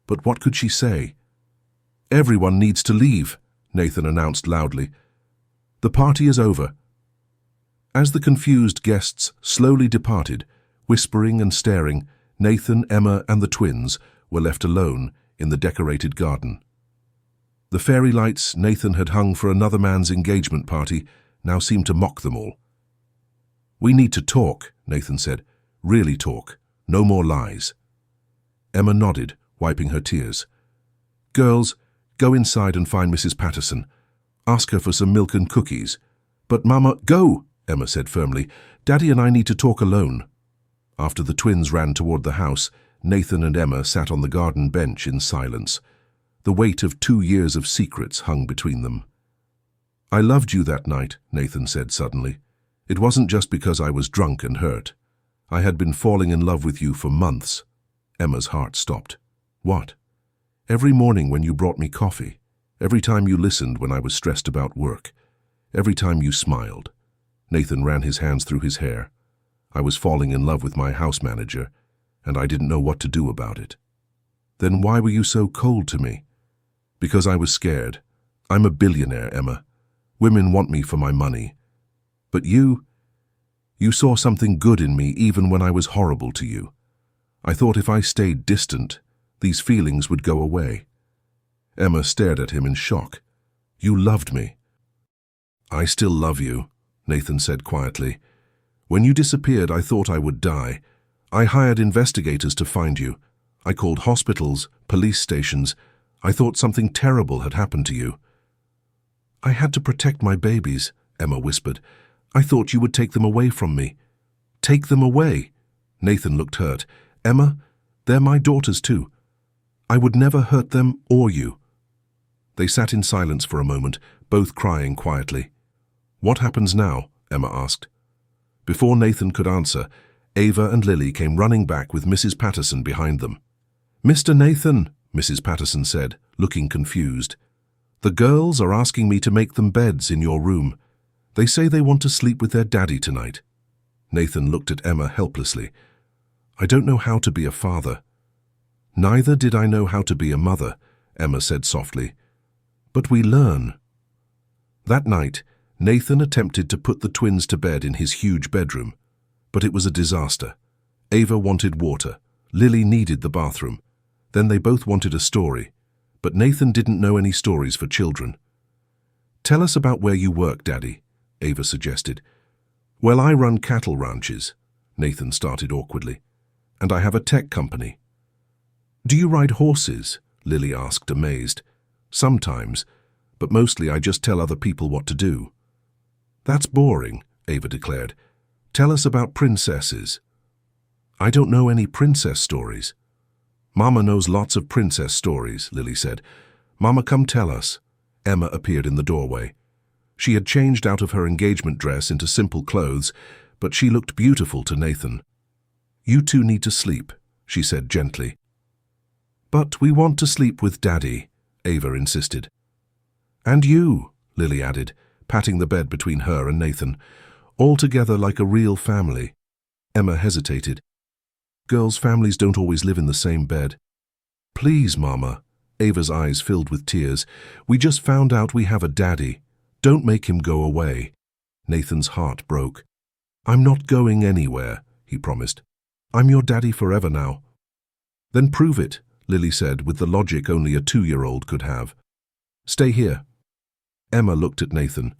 but what could she say? "Everyone needs to leave," Nathan announced loudly. "The party is over." As the confused guests slowly departed, whispering and staring, Nathan, Emma, and the twins were left alone in the decorated garden. The fairy lights Nathan had hung for another man's engagement party now seemed to mock them all. "We need to talk," Nathan said. "Really talk. No more lies." Emma nodded, wiping her tears. "Girls, go inside and find Mrs. Patterson. Ask her for some milk and cookies." "But Mama..." "Go," Emma said firmly. "Daddy and I need to talk alone." After the twins ran toward the house, Nathan and Emma sat on the garden bench in silence. The weight of 2 years of secrets hung between them. "I loved you that night," Nathan said suddenly. "It wasn't just because I was drunk and hurt. I had been falling in love with you for months." Emma's heart stopped. "What?" "Every morning when you brought me coffee. Every time you listened when I was stressed about work. Every time you smiled." Nathan ran his hands through his hair. "I was falling in love with my house manager, and I didn't know what to do about it." "Then why were you so cold to me?" "Because I was scared. I'm a billionaire, Emma. Women want me for my money. But you You saw something good in me even when I was horrible to you. I thought if I stayed distant, these feelings would go away." Emma stared at him in shock. "You loved me." "I still love you," Nathan said quietly. "When you disappeared, I thought I would die. I hired investigators to find you. I called hospitals, police stations. I thought something terrible had happened to you." "I had to protect my babies," Emma whispered. "I thought you would take them away from me." "Take them away?" Nathan looked hurt. "Emma, they're my daughters too. I would never hurt them or you." They sat in silence for a moment, both crying quietly. "What happens now?" Emma asked. Before Nathan could answer, Ava and Lily came running back with Mrs. Patterson behind them. "Mr. Nathan," Mrs. Patterson said, looking confused, "the girls are asking me to make them beds in your room. They say they want to sleep with their daddy tonight." Nathan looked at Emma helplessly. "I don't know how to be a father." "Neither did I know how to be a mother," Emma said softly. "But we learn." That night, Nathan attempted to put the twins to bed in his huge bedroom, but it was a disaster. Ava wanted water. Lily needed the bathroom. Then they both wanted a story, but Nathan didn't know any stories for children. "Tell us about where you work, Daddy," Ava suggested. "Well, I run cattle ranches," Nathan started awkwardly, "and I have a tech company." "Do you ride horses?" Lily asked, amazed. "Sometimes, but mostly I just tell other people what to do." "That's boring," Ava declared. "Tell us about princesses." "I don't know any princess stories." "Mama knows lots of princess stories," Lily said. "Mama, come tell us." Emma appeared in the doorway. She had changed out of her engagement dress into simple clothes, but she looked beautiful to Nathan. "You two need to sleep," she said gently. "But we want to sleep with Daddy," Ava insisted. "And you," Lily added, patting the bed between her and Nathan, "all together like a real family." Emma hesitated. "Girls' families don't always live in the same bed." "Please, Mama." Ava's eyes filled with tears. "We just found out we have a daddy. Don't make him go away." Nathan's heart broke. "I'm not going anywhere," he promised. "I'm your daddy forever now." "Then prove it," Lily said with the logic only a 2-year-old could have. "Stay here." Emma looked at Nathan.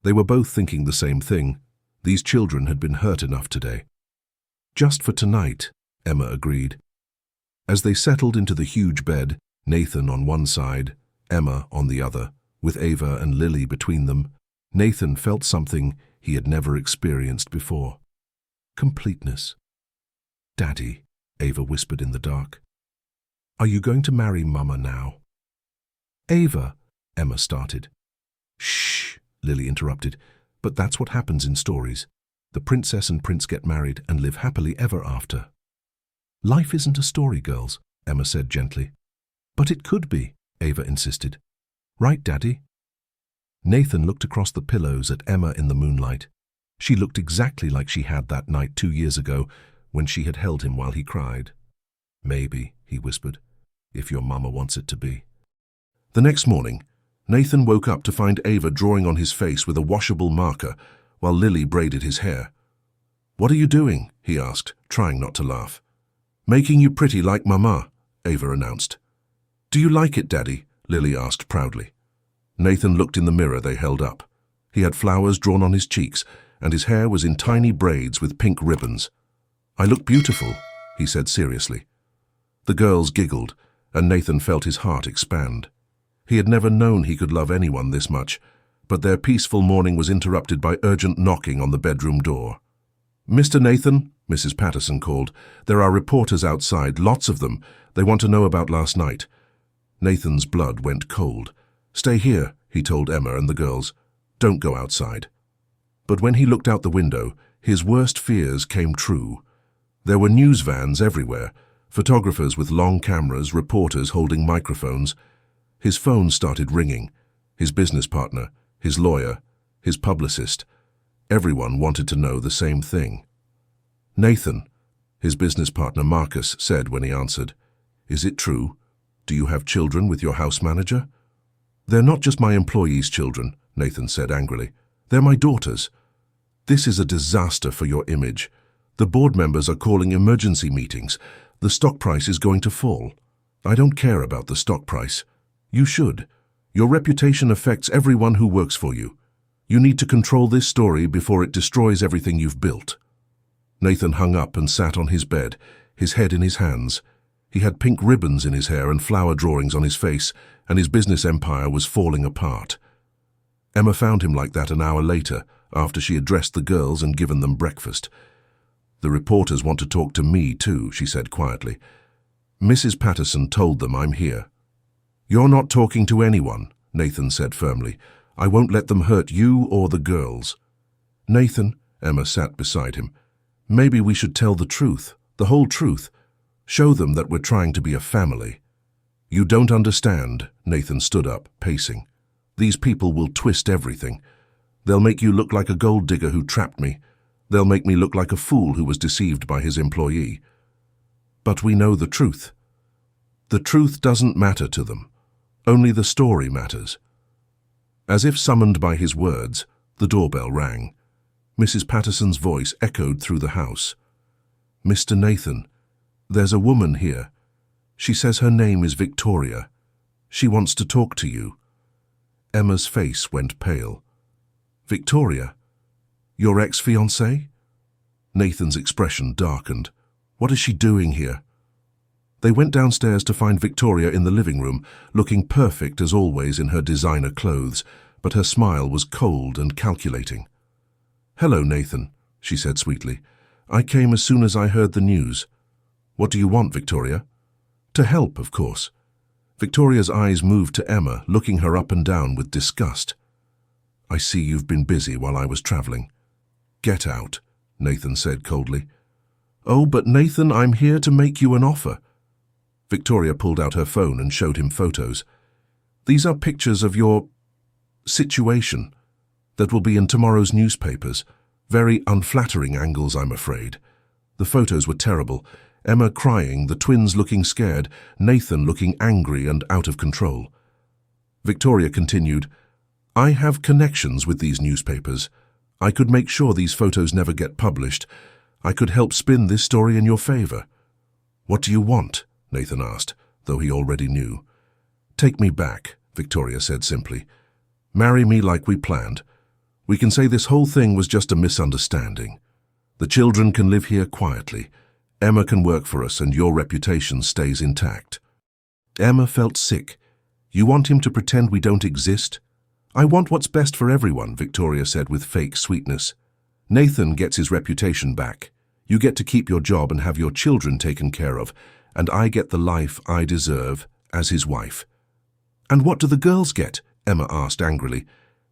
They were both thinking the same thing. These children had been hurt enough today. "Just for tonight," Emma agreed. As they settled into the huge bed, Nathan on one side, Emma on the other, with Ava and Lily between them, Nathan felt something he had never experienced before. Completeness. "Daddy," Ava whispered in the dark. "Are you going to marry Mama now?" "Ava," Emma started. "Shh," Lily interrupted. "But that's what happens in stories. The princess and prince get married and live happily ever after." "Life isn't a story, girls," Emma said gently. "But it could be," Ava insisted. "Right, Daddy?" Nathan looked across the pillows at Emma in the moonlight. She looked exactly like she had that night 2 years ago when she had held him while he cried. "Maybe," he whispered, "if your mama wants it to be." The next morning, Nathan woke up to find Ava drawing on his face with a washable marker while Lily braided his hair. "What are you doing?" he asked, trying not to laugh. "Making you pretty like Mama," Ava announced. "Do you like it, Daddy?" Lily asked proudly. Nathan looked in the mirror they held up. He had flowers drawn on his cheeks, and his hair was in tiny braids with pink ribbons. "I look beautiful," he said seriously. The girls giggled, and Nathan felt his heart expand. He had never known he could love anyone this much, but their peaceful morning was interrupted by urgent knocking on the bedroom door. "Mr. Nathan," Mrs. Patterson called, "there are reporters outside, lots of them. They want to know about last night." Nathan's blood went cold. "Stay here," he told Emma and the girls. "Don't go outside." But when he looked out the window, his worst fears came true. There were news vans everywhere, photographers with long cameras, reporters holding microphones. His phone started ringing. His business partner, his lawyer, his publicist. Everyone wanted to know the same thing. "Nathan," his business partner Marcus said when he answered, "is it true? Do you have children with your house manager?" "They're not just my employees' children," Nathan said angrily. "They're my daughters." This is a disaster for your image. The board members are calling emergency meetings. The stock price is going to fall. I don't care about the stock price. You should. Your reputation affects everyone who works for you. You need to control this story before it destroys everything you've built." Nathan hung up and sat on his bed, his head in his hands. He had pink ribbons in his hair and flower drawings on his face, and his business empire was falling apart. Emma found him like that an hour later, after she had dressed the girls and given them breakfast. "The reporters want to talk to me too," she said quietly. "Mrs. Patterson told them I'm here." "You're not talking to anyone," Nathan said firmly. "I won't let them hurt you or the girls." "Nathan," Emma sat beside him, "maybe we should tell the truth, the whole truth. Show them that we're trying to be a family." "You don't understand," Nathan stood up, pacing. "These people will twist everything. They'll make you look like a gold digger who trapped me. They'll make me look like a fool who was deceived by his employee. But we know the truth. The truth doesn't matter to them. Only the story matters." As if summoned by his words, the doorbell rang. Mrs. Patterson's voice echoed through the house. "Mr. Nathan, there's a woman here. She says her name is Victoria. She wants to talk to you." Emma's face went pale. "Victoria? Your ex-fiancée?" Nathan's expression darkened. "What is she doing here?" They went downstairs to find Victoria in the living room, looking perfect as always in her designer clothes, but her smile was cold and calculating. "Hello, Nathan," she said sweetly. "I came as soon as I heard the news." "What do you want, Victoria?" "To help, of course." Victoria's eyes moved to Emma, looking her up and down with disgust. "I see you've been busy while I was traveling." "Get out," Nathan said coldly. "Oh, but Nathan, I'm here to make you an offer." Victoria pulled out her phone and showed him photos. "These are pictures of your situation that will be in tomorrow's newspapers. Very unflattering angles, I'm afraid." The photos were terrible. Emma crying, the twins looking scared, Nathan looking angry and out of control. Victoria continued, "I have connections with these newspapers. I could make sure these photos never get published. I could help spin this story in your favor." "What do you want?" Nathan asked, though he already knew. "Take me back," Victoria said simply. "Marry me like we planned. We can say this whole thing was just a misunderstanding. The children can live here quietly. Emma can work for us and your reputation stays intact." Emma felt sick. "You want him to pretend we don't exist?" "I want what's best for everyone," Victoria said with fake sweetness. "Nathan gets his reputation back. You get to keep your job and have your children taken care of, and I get the life I deserve as his wife." "And what do the girls get?" Emma asked angrily.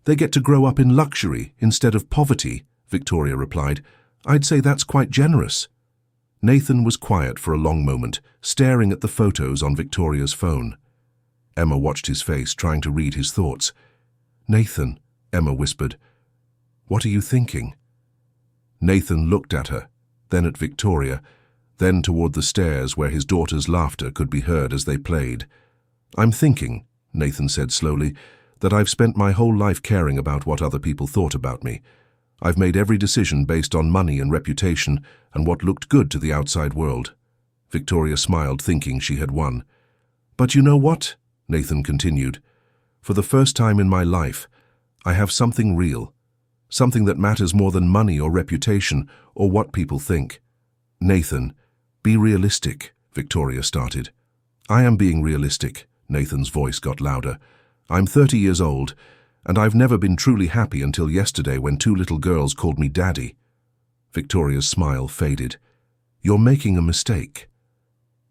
"They get to grow up in luxury instead of poverty," Victoria replied. "I'd say that's quite generous." Nathan was quiet for a long moment, staring at the photos on Victoria's phone. Emma watched his face, trying to read his thoughts. "Nathan," Emma whispered, "what are you thinking?" Nathan looked at her, then at Victoria, then toward the stairs where his daughter's laughter could be heard as they played. "I'm thinking," Nathan said slowly, "that I've spent my whole life caring about what other people thought about me. I've made every decision based on money and reputation and what looked good to the outside world." Victoria smiled, thinking she had won. "But you know what?" Nathan continued. "For the first time in my life, I have something real, something that matters more than money or reputation or what people think." "Nathan, be realistic," Victoria started. "I am being realistic," Nathan's voice got louder. "I'm 30 years old, and I've never been truly happy until yesterday when 2 little girls called me Daddy." Victoria's smile faded. "You're making a mistake."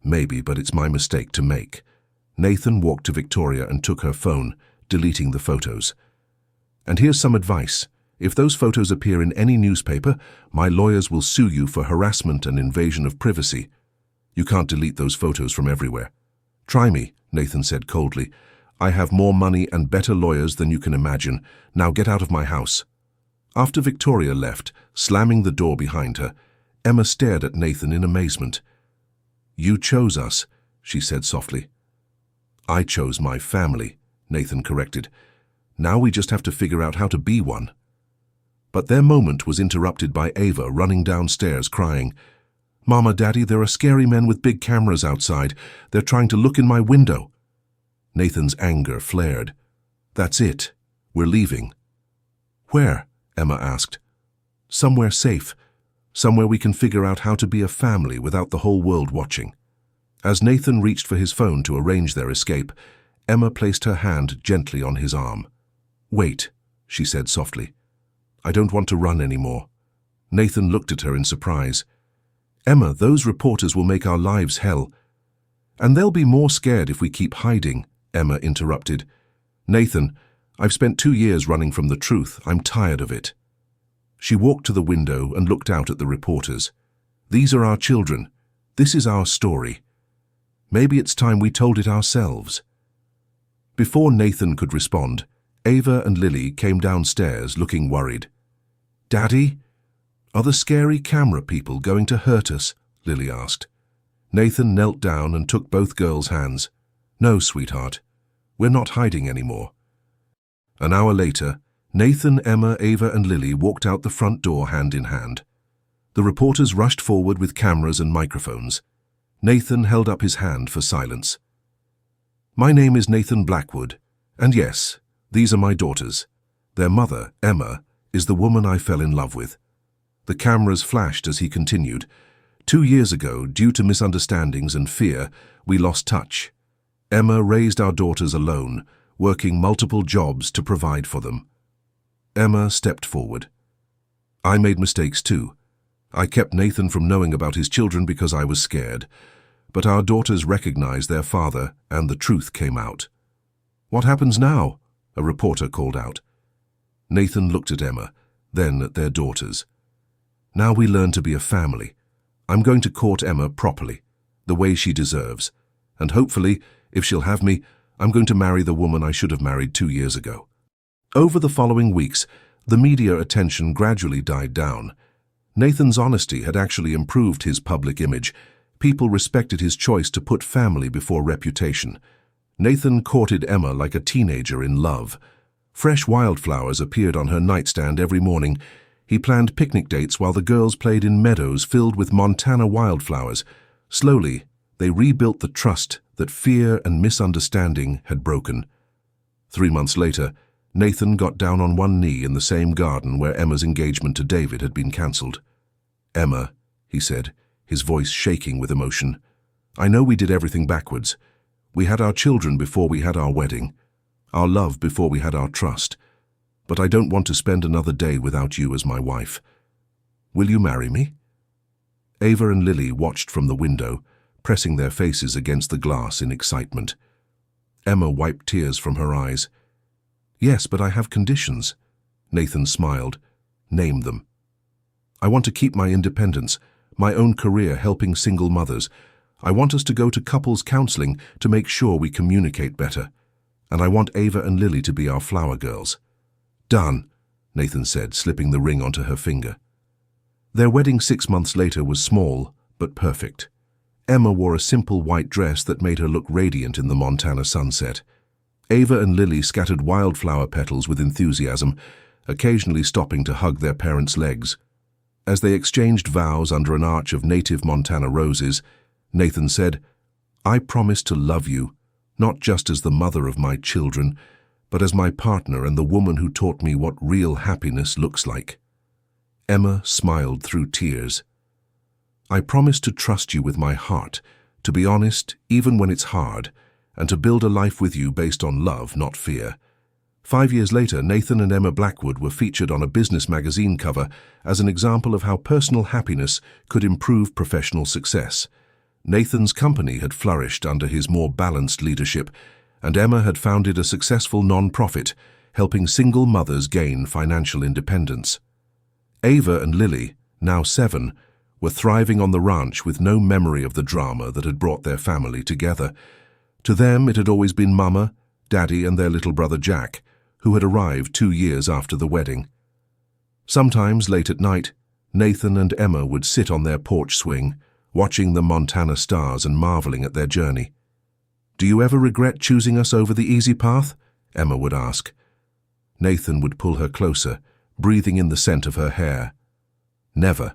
"Maybe, but it's my mistake to make." Nathan walked to Victoria and took her phone, deleting the photos. "And here's some advice. If those photos appear in any newspaper, my lawyers will sue you for harassment and invasion of privacy. You can't delete those photos from everywhere." "Try me," Nathan said coldly. "I have more money and better lawyers than you can imagine. Now get out of my house." After Victoria left, slamming the door behind her, Emma stared at Nathan in amazement. "You chose us," she said softly. "I chose my family," Nathan corrected. "Now we just have to figure out how to be one." But their moment was interrupted by Ava running downstairs crying, "Mama, Daddy, there are scary men with big cameras outside. They're trying to look in my window." Nathan's anger flared. "That's it. We're leaving." "Where?" Emma asked. "Somewhere safe. Somewhere we can figure out how to be a family without the whole world watching." As Nathan reached for his phone to arrange their escape, Emma placed her hand gently on his arm. "Wait," she said softly. "I don't want to run anymore." Nathan looked at her in surprise. "Emma, those reporters will make our lives hell." "And they'll be more scared if we keep hiding," Emma interrupted. "Nathan, I've spent 2 years running from the truth. I'm tired of it." She walked to the window and looked out at the reporters. "These are our children. This is our story. Maybe it's time we told it ourselves." Before Nathan could respond, Ava and Lily came downstairs looking worried. "Daddy? Are the scary camera people going to hurt us?" Lily asked. Nathan knelt down and took both girls' hands. "No, sweetheart. We're not hiding anymore." An hour later, Nathan, Emma, Ava and Lily walked out the front door hand in hand. The reporters rushed forward with cameras and microphones. Nathan held up his hand for silence. "My name is Nathan Blackwood, and yes, these are my daughters. Their mother, Emma, is the woman I fell in love with." The cameras flashed as he continued. 2 years ago, due to misunderstandings and fear, we lost touch. Emma raised our daughters alone, working multiple jobs to provide for them." Emma stepped forward. "I made mistakes too. I kept Nathan from knowing about his children because I was scared. But our daughters recognized their father and the truth came out." "What happens now?" a reporter called out. Nathan looked at Emma, then at their daughters. "Now we learn to be a family. I'm going to court Emma properly, the way she deserves. And hopefully, if she'll have me, I'm going to marry the woman I should have married 2 years ago." Over the following weeks, the media attention gradually died down. Nathan's honesty had actually improved his public image. People respected his choice to put family before reputation. Nathan courted Emma like a teenager in love. Fresh wildflowers appeared on her nightstand every morning. He planned picnic dates while the girls played in meadows filled with Montana wildflowers. Slowly, they rebuilt the trust that fear and misunderstanding had broken. 3 months later, Nathan got down on one knee in the same garden where Emma's engagement to David had been cancelled. "Emma," he said, his voice shaking with emotion, "I know we did everything backwards. We had our children before we had our wedding, our love before we had our trust. But I don't want to spend another day without you as my wife. Will you marry me?" Ava and Lily watched from the window, pressing their faces against the glass in excitement. Emma wiped tears from her eyes. "Yes, but I have conditions." Nathan smiled. "Name them." "I want to keep my independence, my own career helping single mothers. I want us to go to couples counseling to make sure we communicate better. And I want Ava and Lily to be our flower girls." "Done," Nathan said, slipping the ring onto her finger. Their wedding 6 months later was small, but perfect. Emma wore a simple white dress that made her look radiant in the Montana sunset. Ava and Lily scattered wildflower petals with enthusiasm, occasionally stopping to hug their parents' legs. As they exchanged vows under an arch of native Montana roses, Nathan said, "I promise to love you, not just as the mother of my children, but as my partner and the woman who taught me what real happiness looks like." Emma smiled through tears. "I promise to trust you with my heart, to be honest even when it's hard, and to build a life with you based on love, not fear." 5 years later, Nathan and Emma Blackwood were featured on a business magazine cover as an example of how personal happiness could improve professional success. Nathan's company had flourished under his more balanced leadership, and Emma had founded a successful non-profit, helping single mothers gain financial independence. Ava and Lily, now 7, were thriving on the ranch with no memory of the drama that had brought their family together. To them, it had always been Mama, Daddy, and their little brother Jack, who had arrived 2 years after the wedding. Sometimes, late at night, Nathan and Emma would sit on their porch swing, watching the Montana stars and marveling at their journey. "Do you ever regret choosing us over the easy path?" Emma would ask. Nathan would pull her closer, breathing in the scent of her hair. Never.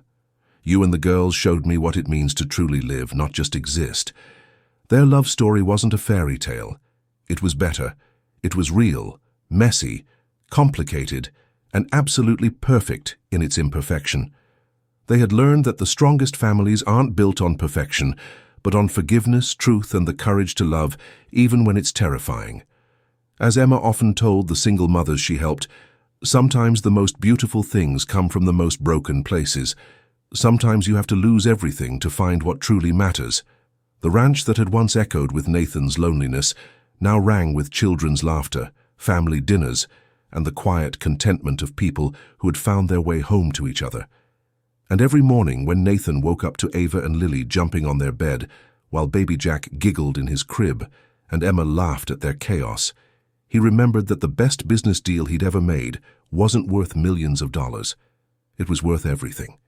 You and the girls showed me what it means to truly live, not just exist. Their love story wasn't a fairy tale. It was better. It was real, messy, complicated, and absolutely perfect in its imperfection. They had learned that the strongest families aren't built on perfection, but on forgiveness, truth, and the courage to love, even when it's terrifying. As Emma often told the single mothers she helped, sometimes the most beautiful things come from the most broken places. Sometimes you have to lose everything to find what truly matters. The ranch that had once echoed with Nathan's loneliness now rang with children's laughter, family dinners, and the quiet contentment of people who had found their way home to each other. And every morning when Nathan woke up to Ava and Lily jumping on their bed, while baby Jack giggled in his crib and Emma laughed at their chaos, he remembered that the best business deal he'd ever made wasn't worth millions of dollars. It was worth everything.